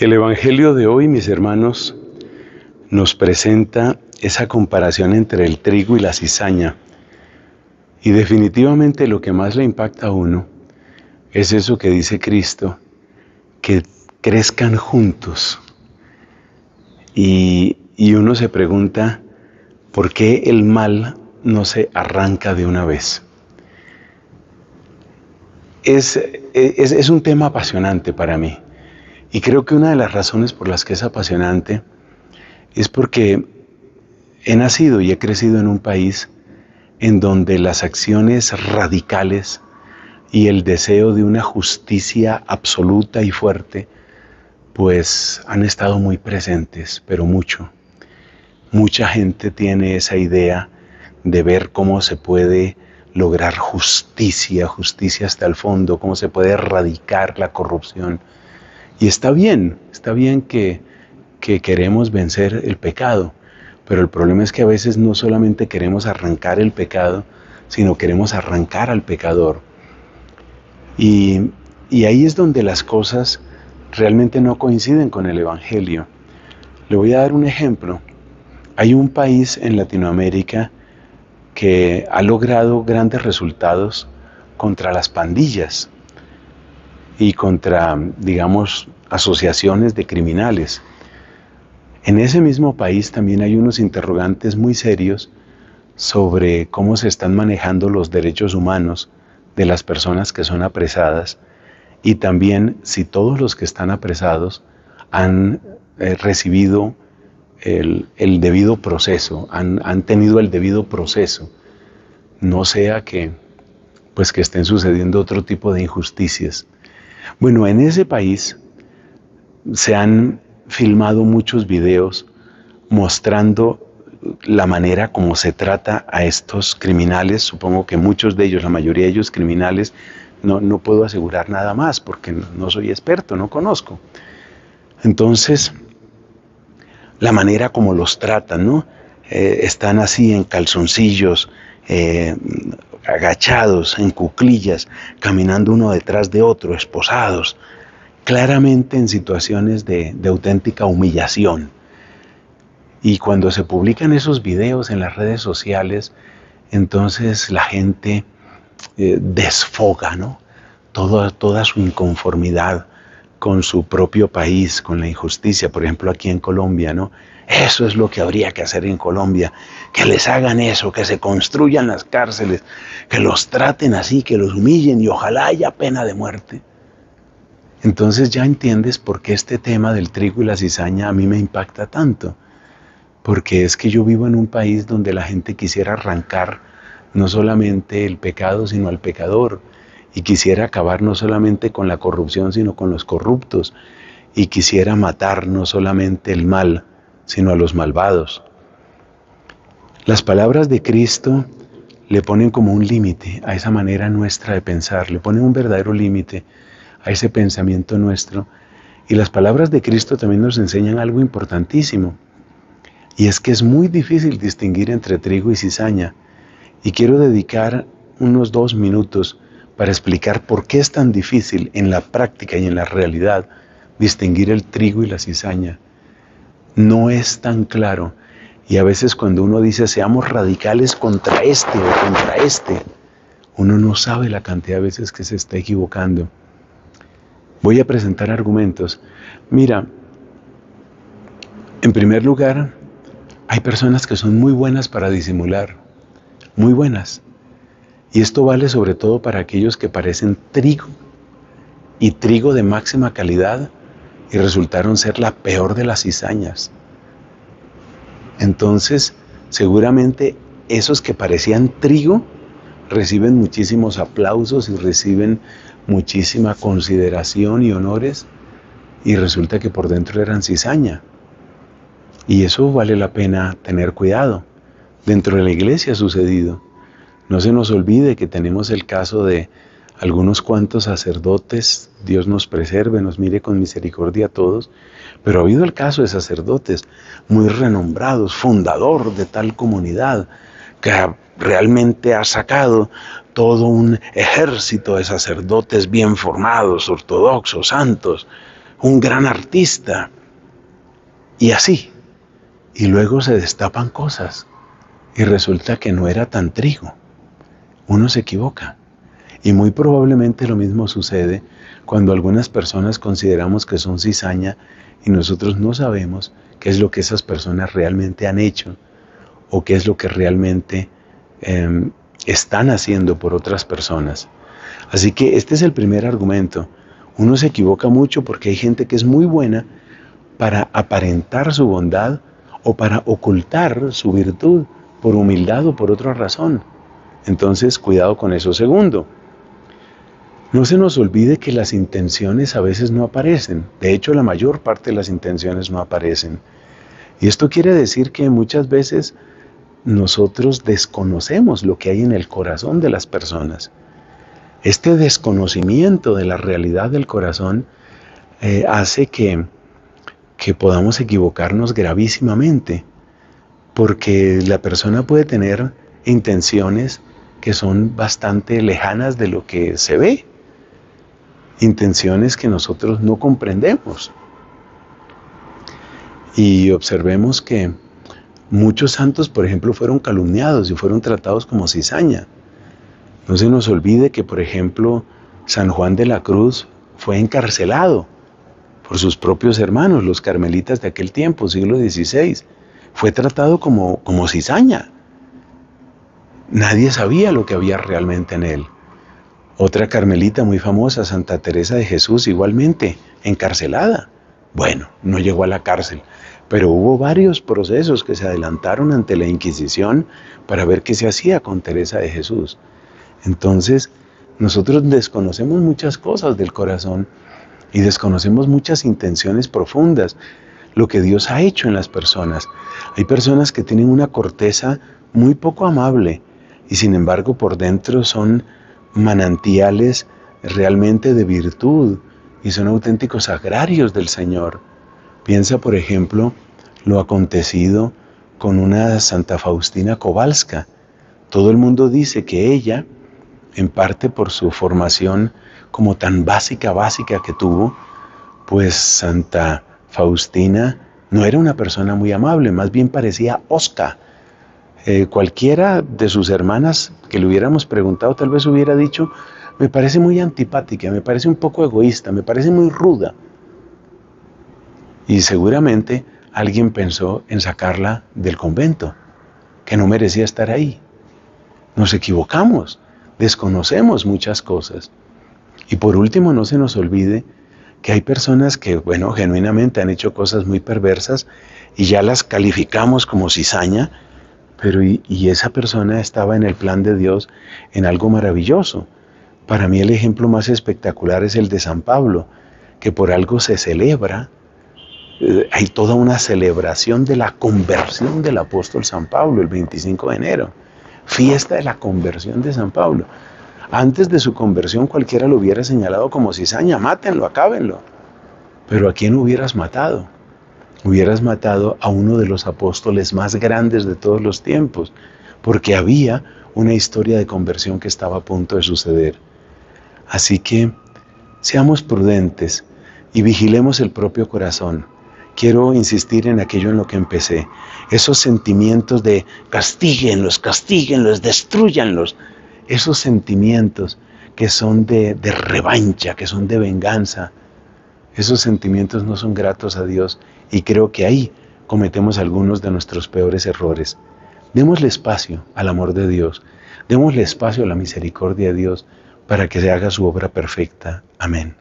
El Evangelio de hoy, mis hermanos, nos presenta esa comparación entre el trigo y la cizaña. Y definitivamente lo que más le impacta a uno es eso que dice Cristo, que crezcan juntos. Y uno se pregunta, ¿por qué el mal no se arranca de una vez? Es un tema apasionante para mí. Y creo que una de las razones por las que es apasionante es porque he nacido y he crecido en un país en donde las acciones radicales y el deseo de una justicia absoluta y fuerte, pues han estado muy presentes, pero mucho. Mucha gente tiene esa idea de ver cómo se puede lograr justicia hasta el fondo, cómo se puede erradicar la corrupción. Y está bien que queremos vencer el pecado, pero el problema es que a veces no solamente queremos arrancar el pecado, sino queremos arrancar al pecador. Y ahí es donde las cosas realmente no coinciden con el Evangelio. Le voy a dar un ejemplo. Hay un país en Latinoamérica que ha logrado grandes resultados contra las pandillas y contra, digamos, asociaciones de criminales. En ese mismo país también hay unos interrogantes muy serios sobre cómo se están manejando los derechos humanos de las personas que son apresadas y también si todos los que están apresados han recibido el debido proceso, han tenido el debido proceso, no sea que estén sucediendo otro tipo de injusticias. Bueno, en ese país se han filmado muchos videos mostrando la manera como se trata a estos criminales. Supongo que muchos de ellos, la mayoría de ellos criminales, no puedo asegurar nada más porque no soy experto, no conozco. Entonces, la manera como los tratan, ¿no? Están así en calzoncillos, agachados, en cuclillas, caminando uno detrás de otro, esposados, claramente en situaciones de auténtica humillación. Y cuando se publican esos videos en las redes sociales, entonces la gente desfoga, ¿no? Toda su inconformidad con su propio país, con la injusticia, por ejemplo aquí en Colombia, ¿no? Eso es lo que habría que hacer en Colombia, que les hagan eso, que se construyan las cárceles, que los traten así, que los humillen y ojalá haya pena de muerte. Entonces ya entiendes por qué este tema del trigo y la cizaña a mí me impacta tanto, porque es que yo vivo en un país donde la gente quisiera arrancar no solamente el pecado, sino al pecador, y quisiera acabar no solamente con la corrupción, sino con los corruptos, y quisiera matar no solamente el mal, sino a los malvados. Las palabras de Cristo le ponen como un límite a esa manera nuestra de pensar, le ponen un verdadero límite a ese pensamiento nuestro, y las palabras de Cristo también nos enseñan algo importantísimo, y es que es muy difícil distinguir entre trigo y cizaña, y quiero dedicar unos 2 minutos para explicar por qué es tan difícil en la práctica y en la realidad distinguir el trigo y la cizaña. No es tan claro, y a veces cuando uno dice seamos radicales contra este o contra este, uno no sabe la cantidad de veces que se está equivocando. Voy a presentar argumentos. Mira, en primer lugar, hay personas que son muy buenas para disimular, muy buenas. Y esto vale sobre todo para aquellos que parecen trigo, y trigo de máxima calidad, y resultaron ser la peor de las cizañas. Entonces, seguramente esos que parecían trigo reciben muchísimos aplausos y reciben muchísima consideración y honores, y resulta que por dentro eran cizaña. Y eso vale la pena tener cuidado. Dentro de la iglesia ha sucedido. No se nos olvide que tenemos el caso de algunos cuantos sacerdotes, Dios nos preserve, nos mire con misericordia a todos, pero ha habido el caso de sacerdotes muy renombrados, fundador de tal comunidad, que realmente ha sacado todo un ejército de sacerdotes bien formados, ortodoxos, santos, un gran artista, y así. Y luego se destapan cosas y resulta que no era tan trigo. Uno se equivoca. Y muy probablemente lo mismo sucede cuando algunas personas consideramos que son cizaña y nosotros no sabemos qué es lo que esas personas realmente han hecho o qué es lo que realmente están haciendo por otras personas. Así que este es el primer argumento. Uno se equivoca mucho porque hay gente que es muy buena para aparentar su bondad o para ocultar su virtud por humildad o por otra razón. Entonces, cuidado con eso. Segundo, no se nos olvide que las intenciones a veces no aparecen. De hecho, la mayor parte de las intenciones no aparecen. Y esto quiere decir que muchas veces nosotros desconocemos lo que hay en el corazón de las personas. Este desconocimiento de la realidad del corazón hace que podamos equivocarnos gravísimamente, porque la persona puede tener intenciones que son bastante lejanas de lo que se ve, intenciones que nosotros no comprendemos. Y observemos que muchos santos, por ejemplo, fueron calumniados y fueron tratados como cizaña. No se nos olvide que, por ejemplo, San Juan de la Cruz fue encarcelado por sus propios hermanos, los carmelitas de aquel tiempo, siglo XVI. Fue tratado como cizaña. Nadie sabía lo que había realmente en él. Otra carmelita muy famosa, Santa Teresa de Jesús, igualmente encarcelada. Bueno, no llegó a la cárcel, pero hubo varios procesos que se adelantaron ante la Inquisición para ver qué se hacía con Teresa de Jesús. Entonces, nosotros desconocemos muchas cosas del corazón y desconocemos muchas intenciones profundas, lo que Dios ha hecho en las personas. Hay personas que tienen una corteza muy poco amable y sin embargo por dentro son manantiales realmente de virtud y son auténticos agrarios del Señor. Piensa, por ejemplo, lo acontecido con una Santa Faustina Kowalska. Todo el mundo dice que ella, en parte por su formación como tan básica que tuvo, pues Santa Faustina no era una persona muy amable, más bien parecía hosca. Cualquiera de sus hermanas que le hubiéramos preguntado tal vez hubiera dicho: me parece muy antipática, me parece un poco egoísta, me parece muy ruda. Y seguramente alguien pensó en sacarla del convento, que no merecía estar ahí. Nos equivocamos, desconocemos muchas cosas. Y por último, no se nos olvide que hay personas que, genuinamente han hecho cosas muy perversas y ya las calificamos como cizaña, pero y esa persona estaba en el plan de Dios en algo maravilloso. Para mí el ejemplo más espectacular es el de San Pablo, que por algo se celebra. Hay toda una celebración de la conversión del apóstol San Pablo el 25 de enero. Fiesta de la conversión de San Pablo. Antes de su conversión cualquiera lo hubiera señalado como cizaña, mátenlo, acábenlo. Pero ¿a quién hubieras matado? Hubieras matado a uno de los apóstoles más grandes de todos los tiempos, porque había una historia de conversión que estaba a punto de suceder. Así que seamos prudentes y vigilemos el propio corazón. Quiero insistir en aquello en lo que empecé. Esos sentimientos de castíguenlos, destrúyanlos. Esos sentimientos que son de revancha, que son de venganza. Esos sentimientos no son gratos a Dios y creo que ahí cometemos algunos de nuestros peores errores. Démosle espacio al amor de Dios. Démosle espacio a la misericordia de Dios para que se haga su obra perfecta. Amén.